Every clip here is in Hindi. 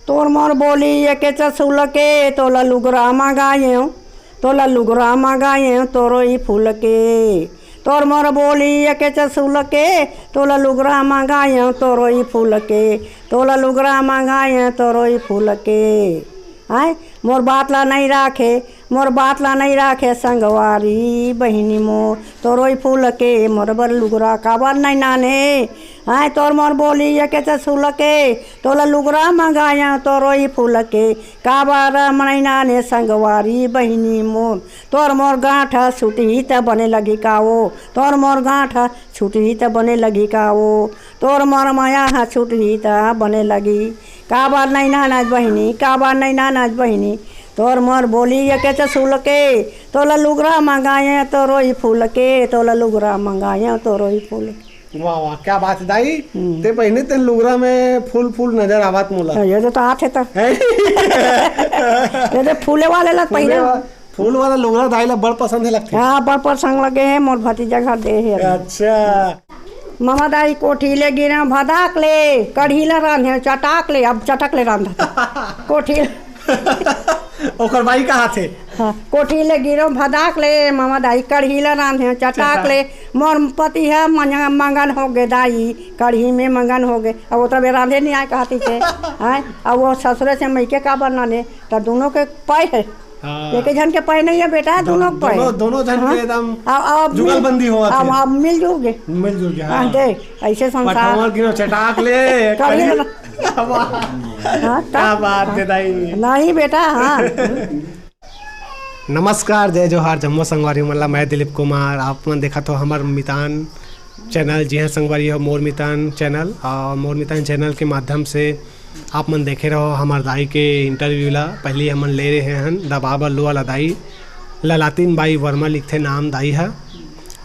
तोर मोर बोली एके चसूल के तोला लुगरा मंगायो तोला लुगरा मंगायो तोरो ही फूल के तोर मोर बोली एके चसूल के तोला लुगरा मंगायो तोरो ही फूल के तोला लुगरा मंगायो तोरो ही फूल के आय मोर बात ला नहीं राखे मोर बात ला नहीं राखे संगवारी बहिनी मोर तोरोई फूल के मोर बर लुगरा काबर नहीं नाने आय तोर मोर बोली एके चसूल के तोला लुगरा मंगाया तोरोई फूल के काबर नहीं नाने संगवारी बहिनी मोर तोर मोर गाँठ छूटी त बने लगी काओ तोर मोर गाँठ छूटी त बने लगी काओ तोर मोर माया छूटी त बने लगी काबर नहीं नानाज बहिनी काबर नहीं नानाज बहिनी तोर मोर बोली एके चसूल के तोला लुगरा मंगाए तो रोई फूल के तोला लुगरा मंगाए तो रोई फूल के। वाह वाह क्या बात है दाई ते पहने ते लुगरा में फूल फूल नजर आवत मोला ये तो आते तो ये तो फूले वाले लग पहले फूल वाला लुगरा दाई ला बड़ पसंद है लगता है। हाँ बड़ पसंद लगे है मोर भतीजा घर दे है। अच्छा मामा दाई कोठी ले गिरा भदाक ले कढ़ी ला रांधे चटाक ले अब चटक ले रांधा कोठी ओकर भाई कहाँ थे? हाँ कोठी ले गिरो भदाक ले मामा दाई कढ़ी ला रांधे चटाक ले मोर पति है मंगन हो गए दाई कढ़ी में मंगन हो गए अब वो तो रांधे नहीं आए कहती थे आए अब वो ससुरे से मैके का बनाने तो दोनों के पाए है एक जन के पाए नहीं है बेटा दोनों पाए दोनों जन के एकदम जुगलबंदी हुआ थे अब मिल जुल गए हाँ देख ऐसे संसार गिरो चटाक ले क्या बात है दाई नहीं बेटा हाँ। नमस्कार जय जोहार जम्मो संगवारी मल्ला मैं दिलीप कुमार आप मन देखा तो हमार मितान चैनल जी हाँ संगवारी हो मोर मितान चैनल और मोर मितान चैनल के माध्यम से आप मन देखे रहो हमार दाई के इंटरव्यू ला पहले हमन ले रहे हैं दबाबर लुआ दाई ललातीन बाई वर्मा लिखते नाम दाई है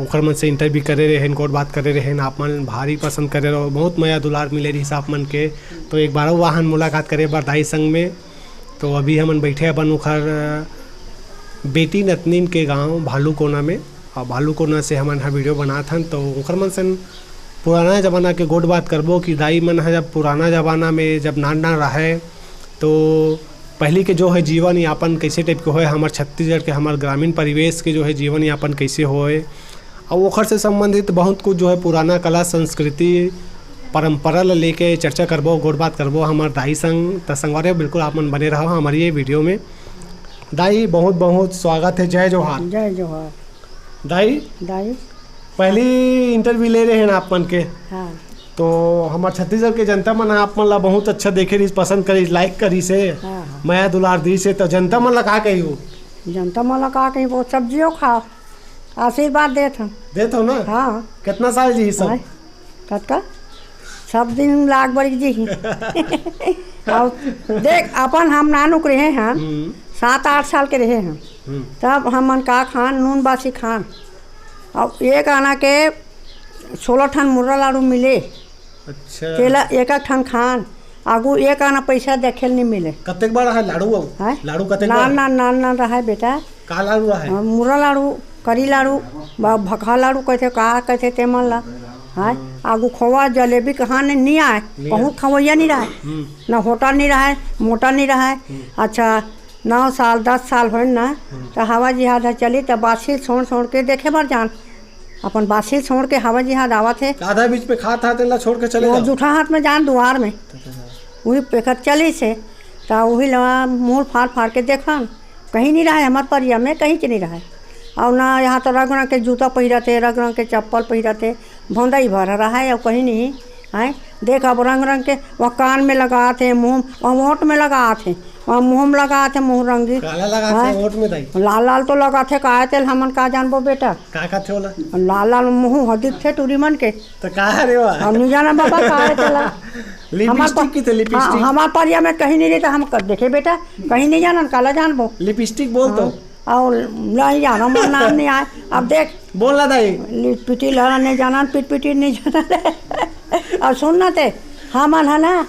ओकर मन से इंटरव्यू करे रहे इनको बात करे रहे आप मन भारी पसंद करे रहो बहुत मया दुलार मिले रही आप मन के तो एक बार वाहन मुलाकात करे बार दाई संग में तो अभी हमन बैठे अपन उखर बेटी नतनीन के गांव भालू कोना में और भालू कोना से हमन हा वीडियो बनात हन तो उखर मन से पुराना ज़माना के गोट बात करबो कि दाई मन है जब पुराना ज़माना में जब नान रहे तो पहले के जो है जीवन यापन कैसे टाइप के होए हमारे छत्तीसगढ़ के हमारे ग्रामीण परिवेश के जो है जीवन यापन कैसे होए और ओखर से संबंधित बहुत कुछ जो है पुराना कला संस्कृति परंपरा ला लेके चर्चा करबो गोट बात करबो हमारे दाई संग त संगवारी बिल्कुल आप मन बने रहो हमारी ये वीडियो में। दाई बहुत बहुत स्वागत है जय जोहार। जय जोहार दाई दाई पहली इंटरव्यू ले रहे हैं आप मन के हाँ तो हमारे छत्तीसगढ़ के जनता मन आप मन ला बहुत अच्छा देखे रही पसंद करी लाइक करी से हाँ मैं दुलार दी से तो जनता मन ला का कही हो जनता मला का कहीं वो सब्जियों खाओ आशीर्वाद देत हो ना हाँ कितना साल जी सब कतका सब दिन लाख बड़ी जी और देख अपन हम नानुक रहे हैं 7-8 साल के रहे हैं तब हमन का खान नून बासी खान और एक आना के 16 ठन मुर्रा लाड़ू मिले अच्छा तेला एक ठन खान आगू एक आना पैसा देखे नहीं मिले कतेक बार है लाड़ू लाड़ू कतेक नान नान नान नान रहा है बेटा का लाड़ू है मुर्रा लाड़ू करी लाड़ू भखा लाड़ू कहते का कहते तेमन ला हाँ आगू खोवा जलेबी कहाँ नहीं आए बहुत खवैया नहीं रहा न होटल नहीं रहा मोटा नहीं रहा अच्छा 9 साल 10 साल हो ना तो हवा जिहाद चली तो बासी छोड़ के देखे बार जान अपन बासी छोड़ के हवा जिहाद आवा थे आधा बीच पे खा था तेला छोड़ के चले जूठा हाथ में जान दुआर में वही पेखत चली से तो वही लवा मूल फाड़ के देखा कहीं नहीं रहा हमारे परिया में कहीं के नहीं रहा और ना यहाँ तो रंग रंग के जूता पहिरते रंग रंग के चप्पल पहिरते भौंदाई भर रहा है और कहीं नहीं है देख अब रंग रंग के वह कान में लगाते मुँह वह मोट में लगाते वहाँ मुँह में लगाते मुँह रंगी लाल लाल तो लगाते का तेल हमन का जानबो बेटा लाल लाल मुँह हदिक थे टूरी मन के तो हम नहीं जाना बाबा का हमारे परिया में कहीं नहीं रहता हम देखे बेटा कहीं नहीं जाना काला जानबो लिपस्टिक बोल तो और नहीं जाना मन नाम नहीं आए अब देख बोल रहा दाई पिटी लड़ा नहीं जाना पिट पिटी नहीं जाना और सुनना थे हमन है ना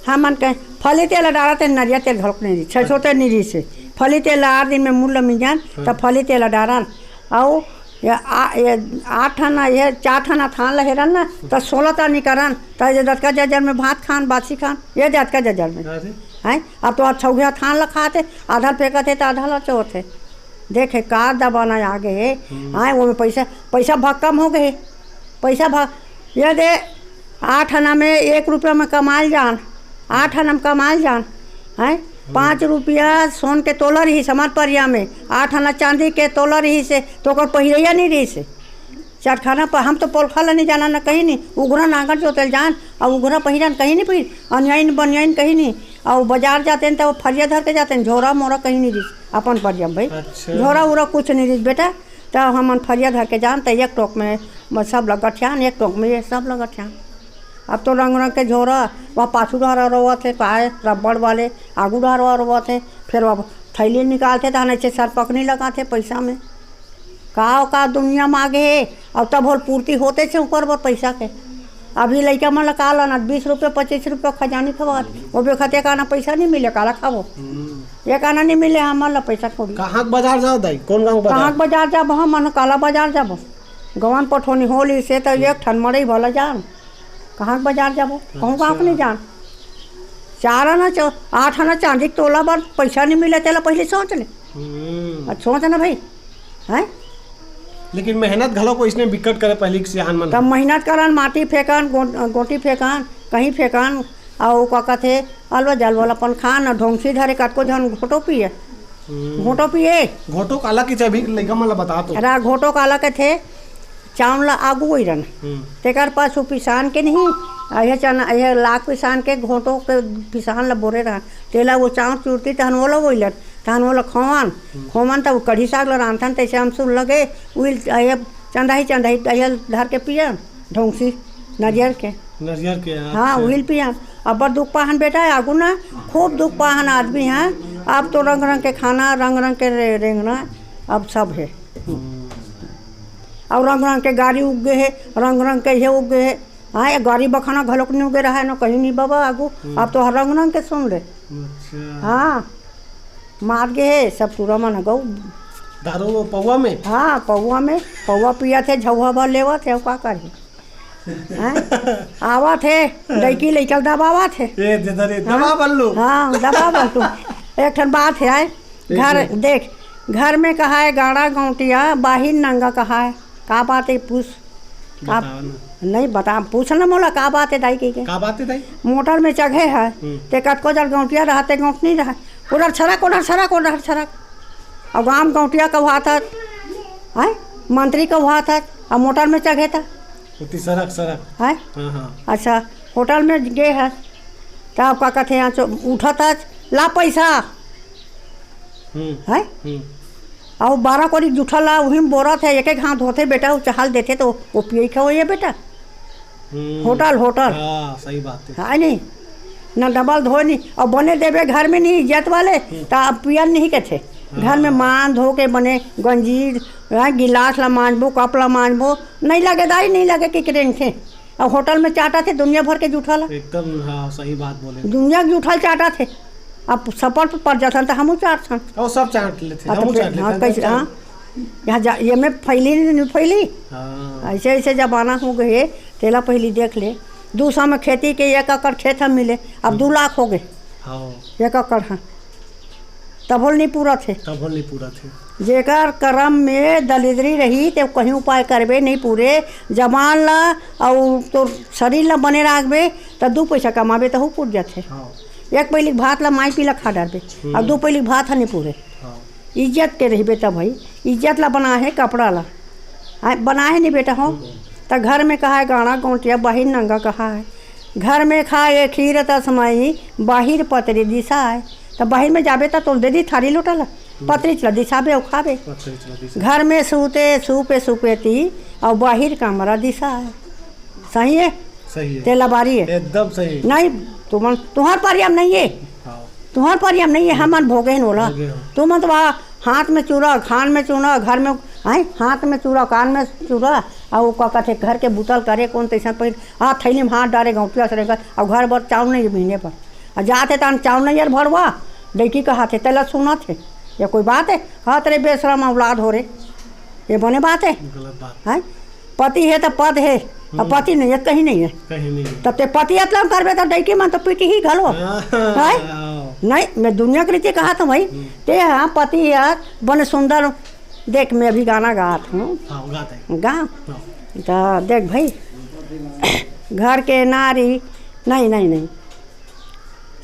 हमन कह फली तेल डालते नरिया तेल घड़क नहीं छोटे निरी से फली तेल 8 दिन में मूल मिल जान तब फली तेल डालन और ये 8 ठाना ये 4 ठाना थान लहेरन ना तो 16 तानी करन तो ये दतका जजर में भात खान बासी खान ये दतका जजर में अरे हैं। अब तो छौघिया थान ला खाते आधा फेंकते तो आधा ला चोते देखे का दबाना आगे है। हाँ वो में पैसा भक्कम हो गए पैसा भाग ये दे 8 आना में 1 रुपया में कमाल जान 8 आना में कमाल जान हैं। 5 रुपया सोन के तोला रही समाज परिया में 8 आना चांदी के तोला रही से तो ओकर पहिरैया नहीं रही से चरखाना पर हम तो पोलखा ला नहीं जाना ना कहीं नहीं उघरा नांगर जोतल जान और उघरा पहिरन कहीं नहीं पहिर अनयाइन बनियाइन कहीं नहीं और बाजार जाते हैं तो फरिया धर के जाते हैं झोरा मोरा कहीं नहीं रही अपन परिया में भाई। अच्छा। झोरा उरा कुछ नहीं रही बेटा तो हम फरिया धर के जान तो 1 टोक में सब लगठियान 1 टोक में ये सब लगठियान। अब तो रंग रंग के झोरा वहाँ पाछू ढारा रवा थे पाए रबड़ वाले आगू ढारवा रवा थे फिर वह थैली निकालते तो नीचे सर पकनी लगाते पैसा में का दुनिया में आगे है। अब तब होल पूर्ति होते थे ऊपर पर पैसा के अभी लड़का मन का लाना 20 रुपये 25 रुपये खजानी खवा वो भी खते का ना पैसा नहीं मिले काला खावो ये काना नहीं मिले हमार ला पैसा खोड़ी कहाँ के बाजार जाओ दाई कौन गाँव कहाँ बाजार बाजार जाब हम मन काला बाजार जाब गवन पठौनी होली से तो 1 ठन मरई भला जान कहाँ बाजार जाबो कहूँ कहाँ नहीं जान 4 आना 8 आना चांदी के तोला बार पैसा नहीं मिले तेला पहले सोच ले सोच ना भाई हैं। लेकिन मेहनत घलो को इसने विकट करे पहले के सियान मन तब मेहनत करन माटी फेंकन गोटी फेंकन कहीं फेंकन और का कहते अलवा जलवल अपन खान ढोंगसी धरे कतको जन घोटो पिए घोटो काला की चाबी लइका मन ला बता तो रा घोटो काला के थे चावल ला आगू वही तेकर पास वो पिसान के नहीं यह चना यह लाख पिसान के घोटो के पिसान ला बोरे रहा तेला वो चावल चूरती तहन वो ला वही तहन वो ला खोवन तब कढ़ी साग ला रांधन तैसे हम सुन लगे उल चंदाही धर के पियन ढोंगसी नरियर के हाँ उहिल पियन अब बड़ दुख पाहन बेटा है आगू ना खूब दुख पाहन आदमी हैं। अब तो रंग रंग के खाना रंग रंग के रेंगना अब सब है और रंग रंग के गाड़ी उग गए है रंग रंग के ये उग गए है। हाँ ये गाड़ी बखाना घलोक नहीं उगे रहा है ना कहीं नहीं बाबा आगू अब तो हर रंग रंग के सुन ले हाँ मार गए है सब पूरा मन गौ दारू पौवा में हाँ पौवा पिया थे झौवा भर लेवा थे का करी आवा थे लड़की लड़का दबावा थे दबा बल्लू हाँ दबा बल्लू एक ठन बात है घर देख घर में कहा है गाड़ा गौटिया बाहिर नंगा कहा है का बात है पूछ नहीं बता पूछना मोला का बात है दाई की के का बात है दाई मोटर में चढ़े है ते कतको जल गौटिया रहते गौट नहीं रहा उधर छरक और गाँव गौटिया का हुआ था है मंत्री का हुआ था और मोटर में चढ़े था सरक है अच्छा होटल में गए है तब का कहते हैं उठा था ला पैसा है और 12 कोरी जूठा ला वही में बोरा थे एक हाथ धोते बेटा वो चहाल देते तो वो पिए खाओ ये बेटा होटल सही बात है नहीं ना डबल धो नहीं और बने देवे घर में नहीं इज्जत वाले तो पियन नहीं के थे घर में मान धो के बने गंजीर गिलास ला मांजबो कप ला मांजबो नहीं लगे दाई नहीं लगे कि करें थे और होटल में चाटा थे दुनिया भर के जूठा ला एकदम हाँ सही बात बोले दुनिया के जूठा चाटा थे अब सफर पर जाता तो हम चाट और सब चाट लेते हाँ कैसे हाँ यहाँ ये में फैली ऐसे ऐसे जमाना हो गए तेला पहली देख ले 200 में खेती के 1 एकड़ खेत हम मिले अब 2 लाख हो गए 1 एकड़ हाँ तब नहीं पूरा थे जेकर कर्म में दलिद्री रही तो कहीं उपाय करबे नहीं पूरे जमान ला और तो शरीर ला बने रखबे तो 2 पैसा कमाबे तो पूर जाते 1 पैली भात ला माई पीला खा डालबे और 2 पैली भात नहीं पूरे इज्जत के रही बेटा भाई इज्जत ला बना है कपड़ा ला बना है नहीं बेटा हो तो घर में कहा है गाना गौटिया बाहिर नंगा कहा है घर में खाए खीर तस्माई बाहिर पतरी दिशा है तो बाहिर में जाबे तो दे दी थारी लोटल पतरी चला दिशाबे और खाबे घर में सूते सुपेती और बाहिर कमरा दिशा है सही है तेला बारी है एकदम सही नहीं तुम्हार परियम नहीं है तुम्हार परियम नहीं है हमन भोगे बोला तुम तो हाथ में चूड़ा खान में चूड़ा घर में हाथ में चूड़ा कान में चूड़ा और वो का कहते घर के बुतल करे कौन तैसा पहले थैली में हाथ डाले गौटिया से और घर भर चावल नहीं महीने पर और जाते तो चावल नहीं यार भरवा लड़की का हाथ है तेला सुना थे या कोई बात है हाँ तेरे बेशरम औलाद हो रे ये बने बात है? गलत बात हैं? पति है तो पद है, और पति नहीं है कहीं नहीं है। कहीं नहीं। तब ते पति मतलब करबे तो डैकी मन तो पीटी ही घलो है। नहीं मैं दुनिया के रीति कहा था भाई ते हाँ पति है बने सुंदर। देख मैं अभी गाना गात हूँ, गा तो देख भाई घर के नारी नहीं नहीं नहीं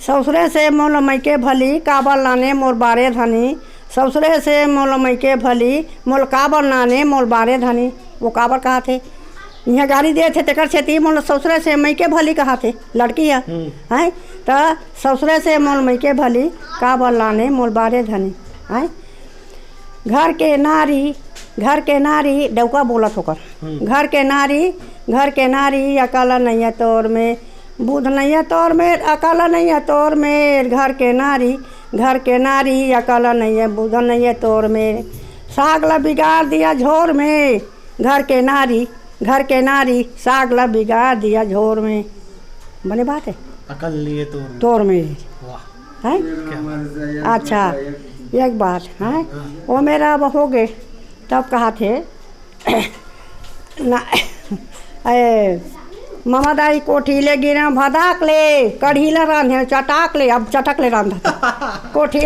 ससुरे से मोल मैके भली काबर लाने मोर बारे धनी। ससुरे से मोल मैके भली मोल काबर लाने मोल बारे धनी। वो काबर कहा थे यहाँ गाड़ी दे थे तेकर छेती मोल ससुरे से मैके भली कहा थे लड़की है हैं तो ससुरे से मोल मैके भली काबर लाने मोल बारे धनी हैं। घर के नारी डौका बोलत होकर घर के नारी अकाला नहीं है तोर में बुध नहीं है तोर में अकाला नहीं है तोर में। घर के नारी अकाला नहीं है बुध नहीं है तोर में। सागला बिगाड़ दिया झोर में। घर के नारी सागला बिगाड़ दिया झोर में। बने बात है? अकल लिए तोर में है। क्या? अच्छा एक बात है वो मेरा अब हो गए तब कहा थे ना मामा दाई कोठी ले गिरा भदाक ले कढ़ी ला रांधे चटाक ले। अब चटक ले रांधा कोठी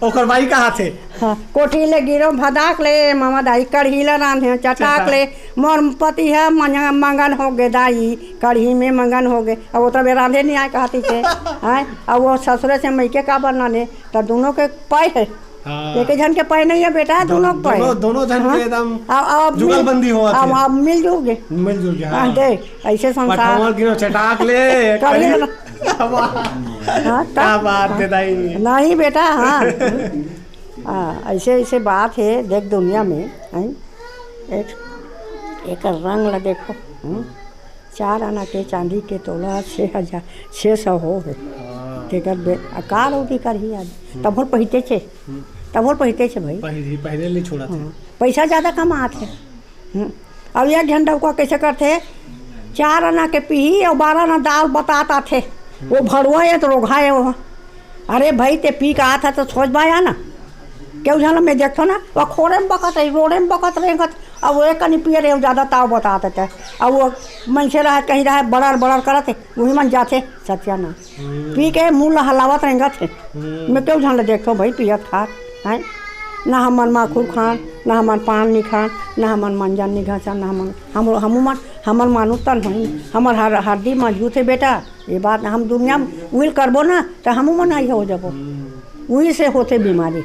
ओकर भाई कहा थे हाँ कोठी ले गिरो भदाक ले मामा दाई कढ़ी ला रांधे चटाक ले। मोर पति है मंगन हो गए दाई कढ़ी में मंगन हो गए। अब वो तो वे रांधे नहीं आए कहती थे हैं। अब वो ससुरे से मैके का बनाने तो दोनों के पाए है। एक जन के पाए नहीं है बेटा दोनों पाए दोनों जन के एकदम अब जुगलबंदी हुआ अब मिलजुल गए। हाँ देख ऐसे संसार गिनो चटाक ले क्या बात है दाई। नहीं बेटा हाँ ऐसे ऐसे बात है देख दुनिया में हैं। एक रंग ला देखो 4 आना के चांदी के तोला 6,600 हो है। तेकर कार उठी कर ही आज तब भोर पहिते छे भाई पहले नहीं छोड़ा थे। पैसा ज़्यादा कमात है। अब एक झंडा को कैसे करते 4 आना के पी और 12 आना दाल बताता थे। वो भरुआ है तो रोघा है वो। अरे भाई ते पी का आता तो सोच बाया ना क्यों झाला मैं देखो ना वो खोरे में बकत है रोडे में बकत रहेगा। अब वो एक कनी पिए रहे ज़्यादा ताव बताते थे। अब वो मन से रहा कहीं रहा बड़र करते वही मन जाते सत्या ना पी के मुँह हलावत रहेंगे थे। मैं क्यों झाला देखो भाई पियत खा हैं ना हमन माखूर खान ना हमन पान नहीं खान ना हमन मंजन नहीं घासन ना हमन मानू तन हो हमर हड्डी मजबूत है बेटा। ये बात हम दुनिया में उल करबो ना तो हमू मन आई हो जाबो। वही से होते बीमारी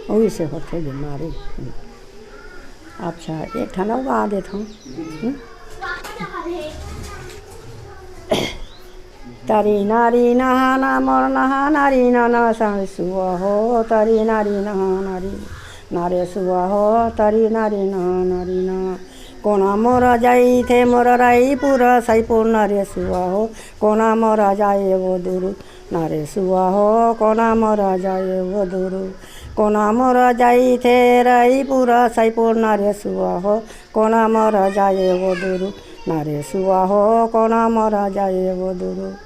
वही से होते बीमारी। अच्छा एक ठाना गा देता हूँ। तारी नारी नहाना मोर नहा नारी नाना सुआ हो तारी नारी नहा नारी नारे सुआ हो तारी नारी नहा नारी ना। कोना मोरा जाई थे मोरा राई पूरा सईपुर नारे सुआ हो कोना मोरा जाए वो दूर नारे सुआ हो कोना मोरा जाए वो दूर। कोना मोरा जाई थे राई पूरा सईपुर नारे सुआ हो कोना मोरा जाए वो दूर नारे सुआ हो कोना मोरा जाए वो दूर।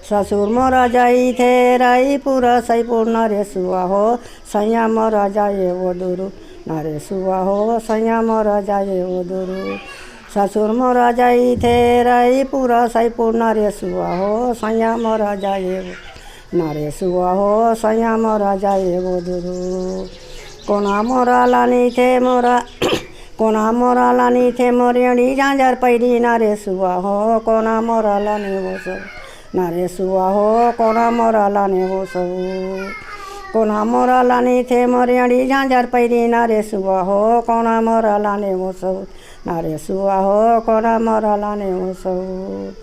ससुर मोरा जाई थे राई पूरा सईपुर नारे सुआ हो सैया मोरा जाए वो दूर नारे सुआ हो सैया मोरा जाए वो दूर। ससुर मोरा जाई थे राई पूरा सईपुर नारे सुआ हो सैया मोरा जाए वो नारे सुआ हो सैया मोरा जाए वो दूर। कोना मोरा लानी थे मोरा कोना मोरा लानी थे मोरियड़ी झांझर पैरी नारे सुआ हो कोना मोरा लाने वो सब नारे सुआ हो कोना मोरा लाने वो सब। कोना मोरा लानी थे मोरियड़ी झांझर पैरी नारे सुआ हो कोना मोरा लाने वो सब नारे सुआ हो कोना मोरा लाने वो सब।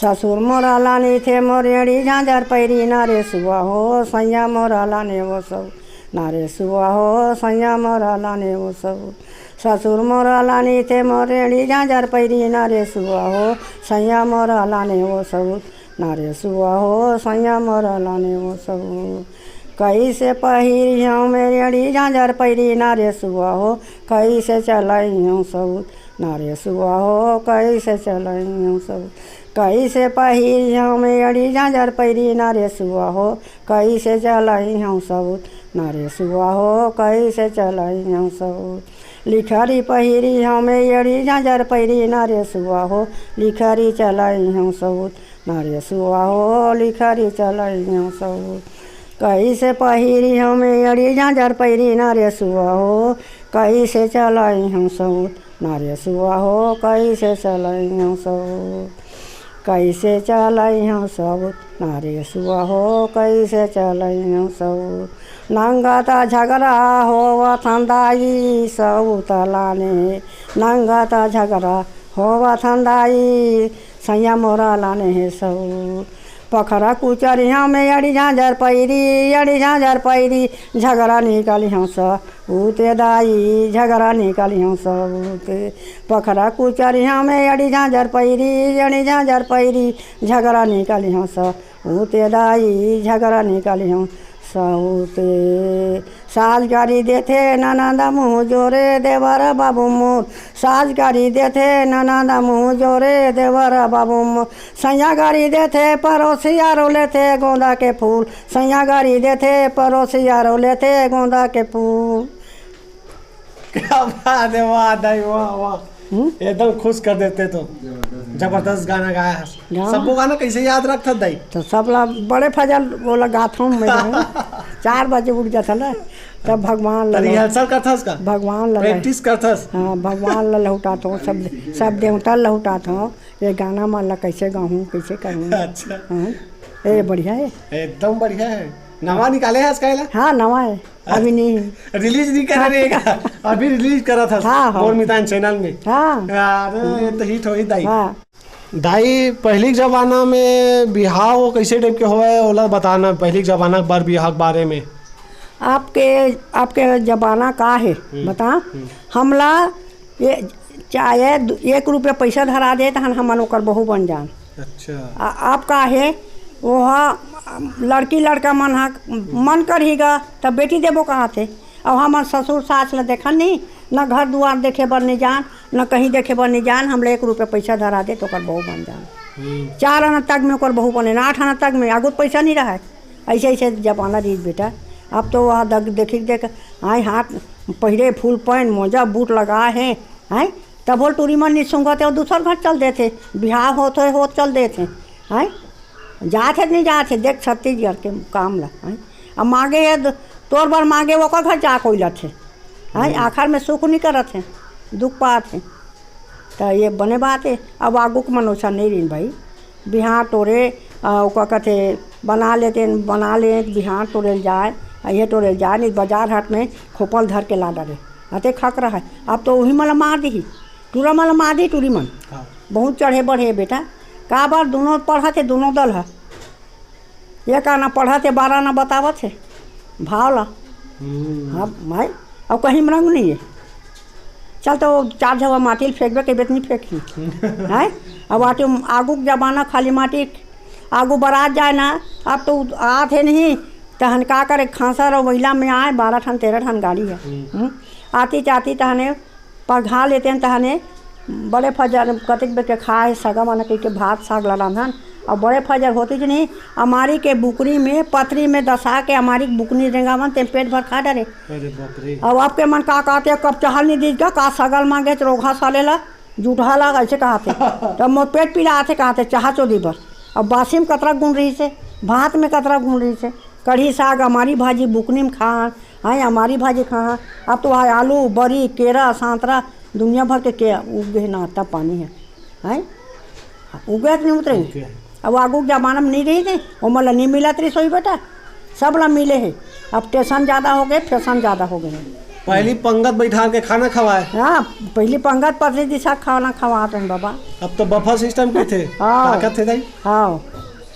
ससुर मोरा लानी थे मोरियड़ी झांझर पैरी नारे सुआ हो सैया मोरा लाने वो सब नारे सुआ हो सैया मोरा लाने वो सब। ससुर मोरा लानी थे मोरियड़ी झांझर पैरी नारे सुआ हो सैया मोरा लाने वो सब नारे सुआ हो सैया मोरा लाने वो सब। कैसे पहिरियों मेरियड़ी झांझर पैरी नारे सुआ हो कैसे चलाइयों सब नारे सुआ हो कैसे चलाइयों सब। कैसे पहिरी हमें अड़ी झांझर पैरी नारे सुआ हो कैसे चलई हूँ सबूत नारे सुआ हो कैसे चलई हूँ सबूत लिखरी पहिरी हमें अड़ी झांझर पैरी नारे सुआ हो लिखरी चलई हूँ सबूत नारे सुआ हो लिखरी चलई हूँ सबूत कैसे पहिरी हमें अड़ी झांझर पैरी नारे सुआ हो कैसे चलई हूँ सबूत नारे सुआ हो कैसे चलई हूँ सबूत कैसे चलई हूँ सबूत नारे सुआ हो कैसे चलई हूँ सबूत नंगता झगड़ा होवा थंदाई सबूत लाने नंगता झगड़ा होवा थंदाई सैया मोरा लाने है सबूत पखरा कुचरिया में अड़ी झांझर पैरी झगड़ा निकाली हूँ सबूते दाई झगड़ा निकाली हूँ सबूते पखरा कुचरिया में अड़ी झांझर पैरी झगड़ा निकाली हूँ सबूते दाई झगड़ा निकाली हूँ सबूते साज गारी देथे ननंदा मुँह जोरे देवर बाबू मोर साज गारी देथे ननंदा मुँह जोरे देवर बाबू मोर सैया गारी देथे पड़ोसिया रो लेथे गोंदा के फूल सैया गारी देथे पड़ोसिया रो लेथे गोंदा के फूल। क्या बात है, वाह दाई वाह वाह, एकदम खुश कर देते। तो जबरदस्त गाना गाया है। सबको गाना कैसे याद रखता दाई? तो सब ला बड़े फजल बोला गाथों में 4 बजे उठ जाता ना तब भगवान रिहर्सल करता उसका, भगवान प्रैक्टिस करता। हाँ भगवान ला लौटाता हूँ, सब देवता लौटाता हूँ। ये गाना मान ला कैसे गाऊँ कैसे करूँ। अच्छा हाँ ये बढ़िया है, एकदम बढ़िया है। नवा निकाले है इसका? हाँ नवा है, अभी नहीं रिलीज नहीं कर रहेगा, अभी रिलीज करा था। हाँ, हाँ। मोर मितान चैनल में। हाँ यार ये तो हिट होई दाई। हाँ दाई पहली जमाना में बिहार वो कैसे टाइप के होए ओला बताना, पहली जमाना बार बिहार के बारे में। आपके जमाना का है बता। हमला ये चाहे 1 रुपया पैसा धरा दे तो हमन ओकर बहू बन जान। अच्छा आप का है वह लड़की लड़का मन करहीगा तब बेटी देबो कहाँ थे। अब हमार ससुर सास ला देखा नहीं, न घर दुआर देखे बर नहीं जान, न कहीं देखे बर नहीं जान। हमले 1 रुपया पैसा धरा दे तो ओकर बहू बन जान। 4 आना तक में ओकर बहू बने, 8 आना तक में। आगू पैसा नहीं रहा है, ऐसे ऐसे जमाना रही बेटा। अब तो वह देख आए हाथ पहिरे फूल पैन मोजा बूट लगाए हैं तब बोल टूरी मन नहीं सूंघते और दूसर घर चल देते। बिहार हो चल देते हैं, जाते नहीं जाते। देख छत्तीसगढ़ के काम ला अब मांगे है तोर बार मांगे ओकर घर जा कोई लथे हैं। आखिर में सुख नहीं करत है, दुख पात है। तो ये बने बात है। अब आगू के मनोसा नहीं रही भाई। बिहार टोरे ओका कथे बना ले बिहार टोरे जाए, ये टोरे जाए नहीं बाजार हाट में खोपल धर के ला डरे अते खक रहा है। अब तो वही मला मार दी टूरा मला मार दी टूरी मन। बहुत चढ़े बढ़े बेटा का बार दोनों पढ़ा थे, दोनों दल है। एक आना पढ़ा थे 12 आना बतावत है भाव ला। हाँ भाई अब कहीं में रंग नहीं है। चल तो 4 जगह माटी फेंकबे के बेतनी फेंकी है। अब आटे आगू जमाना खाली माटी आगू बारात जाए ना। अब तो आते नहीं तहन का करे खांसा रो महिला में आए 12 ठन 13 ठन गाड़ी है। आती जाती तहने पघा लेते हैं तहने बड़े फजर कतिक बे के खाए सगा माना के भात साग लड़ान। और बड़े फजर होती कि नहीं हमारी के बुकरी में पथरी में दसा के हमारी बुकनी रेंगावन ते पेट भर खा डरे। अब आपके मन का कहते कब चहल नहीं दीजिएगा का सगल मांगे तो रोघा साले ला जूठा ला ऐसे कहते। तब मोर पेट पीला आते कहते चाह चोदी बर। अब बासी में कतरा गुण रही से, भात में कतरा गुण रही से, कढ़ी साग हमारी भाजी बुकनी में खा हाँ हमारी भाजी खा। अब तो वहाँ आलू बरी केरा सांतरा दुनिया भर के उगे नाता पानी है उगे नहीं उतरे। अब आगू के जमाना में नहीं रही थे वो मतलब नहीं मिला रही सोई बेटा, सब ला मिले है। अब टेंशन ज़्यादा हो गए, फैशन ज़्यादा हो गए। पहली पंगत बैठा के खाना खवाए। हाँ पहली पंगत पतली दिशा खाना खवाते हैं बाबा। अब तो बफा सिस्टम के थे। हाँ थे दाई। हाँ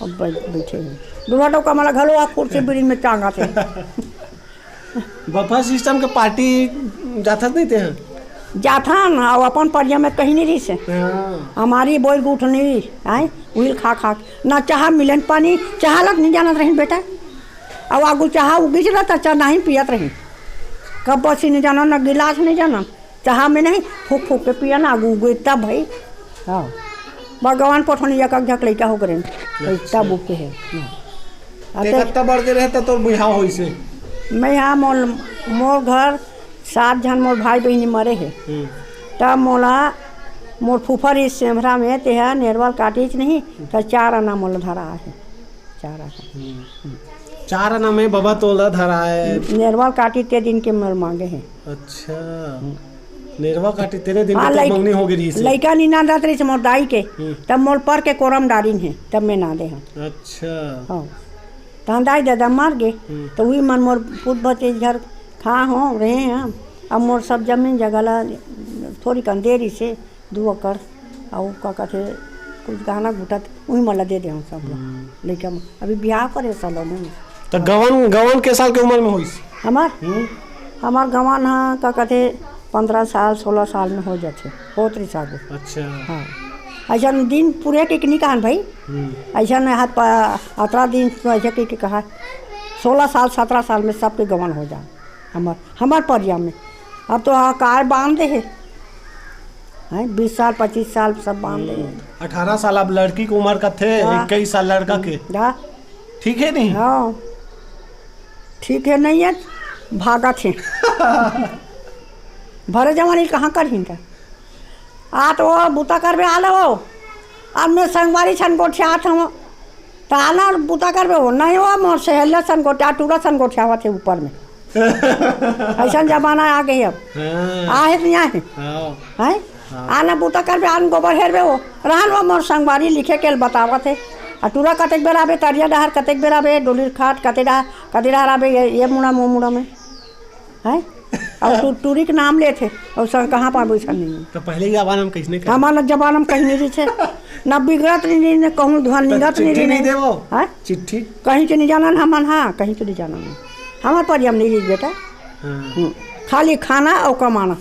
अब बैठे हैं दूल्हा का मतलब घलो आप कुर्सी बिड़ी में टांगा थे। बफा सिस्टम के पार्टी जाता नहीं थे जाथा ना और अपन परिया में कहीं नहीं रही से। हमारी बोल गुठ नहीं आए उल खा ना चाह मिलन पानी चाह लग नहीं जानत रही बेटा। अब आगू चाह उगी चला तो चाह नहीं पियत रही। कब बसी नहीं जाना ना गिलास नहीं जाना चाह में नहीं फूक फूक के पिया ना आगू उगे तब भाई। हाँ भगवान पठोनी एक झक लड़का हो गए इतना बुक के है कितना बढ़ के रहता तो बिहाव होई से मैं यहाँ मोर घर 7 जन मोर भाई बहनी मरे है तब मोला मोर फूफर इस सेमरा में तेहा नेरवाल काटीच नहीं तो 4 आना मोला धरा है 4 आना में बाबा तोला धरा है नेरवाल काटी ते दिन के मर मांगे हैं। अच्छा नेरवा काटी तेरे दिन की तो मंगनी हो गई से लड़का नहीं ना दात रही से मोर दाई के तब मोल पर के कोरम डारिन है तब मैं ना दे हैं। अच्छा हाँ तहाँ दाई दादा मार गए तो वही मन मोर पुत भतीज घर खा हो रहे हैं अब मोर सब जमीन जगह ला थोड़ी कंदेरी से 2 एकड़ और का कहते कुछ गहना गुटत वही मला दे दे हम सब लोग लेकिन अभी ब्याह करे सालों में तो गवन के साल के उम्र में हुई हमार गवान हाँ का कहते 15 साल 16 साल में हो जाते होत रही साल। अच्छा हाँ ऐसा दिन पूरे के नहीं कहा भाई ऐसा हाथ 18 दिन तो ऐसा के कहा 16 साल 17 साल में सबके गवन हो जाए हमार परिया में अब तो कार बांध दे है 20 साल 25 साल सब बांध दे 18 साल अब लड़की की उम्र का थे 21 साल लड़का के ठीक है नहीं। हाँ ठीक है नहीं है भागा थे भरे जमाने कहाँ कर हिंदा आ तो बूता करबे आल हो अब मैं संगवारी छन गोठिया आत हम तो आना बूता करबे हो नहीं हो मोर सहेला सन गोठिया टूरा सन गोठिया हुआ थे ऊपर में ऐसा जमाना आ गई अब आहे नहीं आहे आना बूता करबे आन गोबर हेरबे हो रहन वो मोर संगवारी लिखे के बतावा थे टूरा कतेक बेर आबे तरिया डहर कतेक बेर आबे डोली खाट कते डहर आबे ये मुड़ा मुँह मुड़ा में है और टूरी के नाम ले थे और सर कहाँ पर बैठा नहीं तो पहले ही जमाना में किसने हमारा जमाना में कहीं नहीं थे न बिगड़त नहीं न कहूँ धुआं निगत नहीं देवो चिट्ठी कहीं के नहीं जाना हमार हाँ कहीं के नहीं जाना नहीं हमारे पर हम नहीं ली बेटा खाली खाना और कमाना।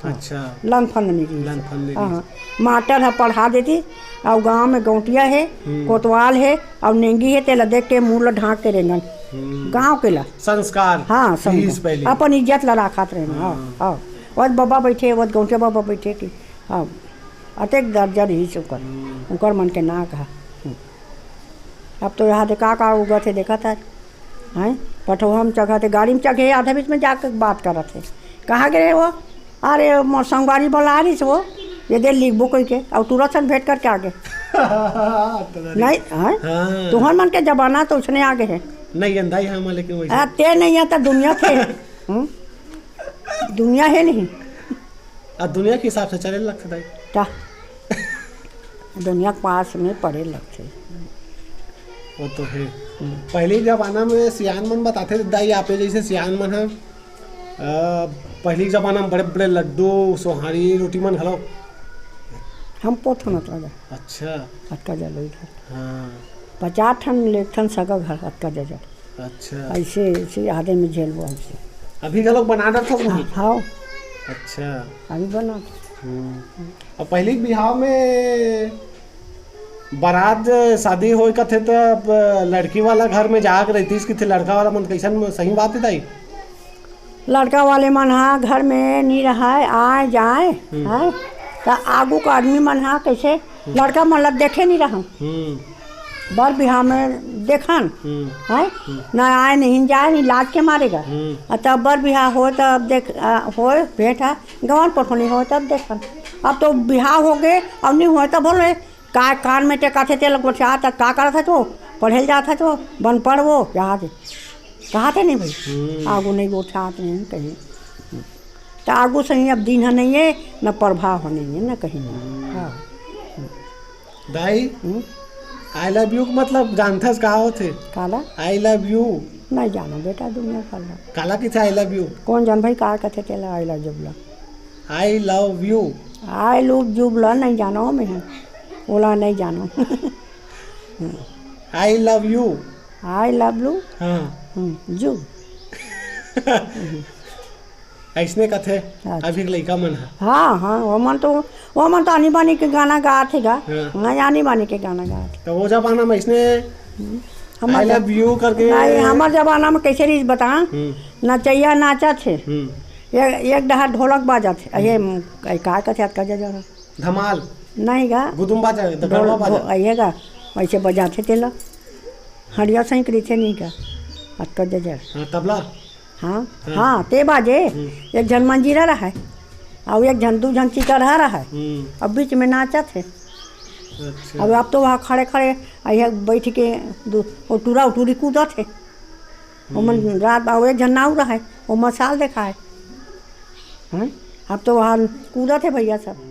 अच्छा लन फंड नहीं हाँ मास्टर है पढ़ा देती और गांव में गौटिया है कोतवाल है और नेंगी है तेला देख के मुँह ढाँक के रेंगन गांव के ला संस्कार हाँ अपन इज्जत ला रखात रहना। हाँ वह बाबा बैठे वह गौटिया बाबा बैठे कि हाँ अतेक दर्जा रही से उकर मन के ना कहा अब तो यहाँ देखा का उगा थे देखा था हैं पठोहा में चढ़ा थे गाड़ी में चढ़े आधे बीच में जाकर बात कर रहे थे कहाँ गए वो अरे मोर संगवारी बोला आ रही से वो ये दे लिखबो कोई के और तुरंत भेंट करके आगे नहीं है तुम्हार मन के जमाना तो उसने आगे है नहीं अंदाई है हमारे लेकिन वैसे ते नहीं आता दुनिया थे दुनिया है नहीं दुनिया के हिसाब से चले लगता है दुनिया के पास में पड़े लगते वो तो है। पहले जमाना में सियान मन बताते थे दाई आपे जैसे सियान मन है पहले जमाना में बड़े बड़े लड्डू सोहारी रोटी मन खलो हम पोथ होना लगा। अच्छा अटका जलो इधर हाँ 50 ठन लेखन सगा घर अटका जल अच्छा ऐसे ऐसे आधे में झेल वो हमसे अभी का लोग बना रहे थे हाँ अच्छा अभी बना और पहले बिहार में बारात शादी हो का थे तो लड़की वाला घर में जाकर रहती इसकी थे लड़का वाला मन कैसन सही बात है दाई लड़का वाले मन हाँ घर में नहीं रहा आए जाए है तो आगू का आदमी मन हाँ कैसे लड़का मतलब देखे नहीं रहा बर बिहार में देखन है न आए नहीं जाए नहीं लाज के मारेगा तब बर बिहार हो तब देख हो भेंट है गवान पठोनी हो तब देखन अब तो बिहार हो गए अब नहीं हुए तब बोले का कान में टेका थे तेल गोठा तक का करा था तो पढ़े जाता तो बन पढ़ वो यहाँ थे कहा थे नहीं भाई आगू नहीं गोठा नहीं कहीं तो आगू सही अब दिन है नहीं है न प्रभाव है नहीं है न कहीं नहीं। हाँ दाई आई लव यू मतलब जानता कहा होते काला आई लव यू नहीं जाना बेटा दुनिया काला काला किथे आई लव यू कौन जान भाई कहा कहते तेला आई लव जुबला I love you I love जुबला नहीं जानो मैं बोला नहीं जानो I love you I love you हाँ जू ऐसने का थे अभी लड़का मन है हाँ हाँ वो मन तो आनी बानी के गाना गा थे गा नहीं आनी बानी के गाना गा थे तो वो जमाना में इसने आई लव यू करके नहीं हमारे जमाना में कैसे रीज बता नचैया नाचा थे एक डहार ढोलक बाजा थे ये का थे का जा धमाल नहीं गा गुदुम बाजा दगड़वा बाजा आइएगा वैसे बजाते थे लोग हड़िया सही करी थे नहीं का अटक जजर हाँ, तबला हाँ हाँ ते बाजे एक जन मंजीरा रहा है और एक जन दू जन चिकरहा रहा है अब बीच में नाचा थे अच्छा अब आप तो वहाँ खड़े खड़े आइए बैठ के वो टूरा उटूरी कूदा थे वो मन रात और एक जन नाव रहा है वो मसाल देखा है हाँ? अब तो वहाँ कूदा थे भैया सब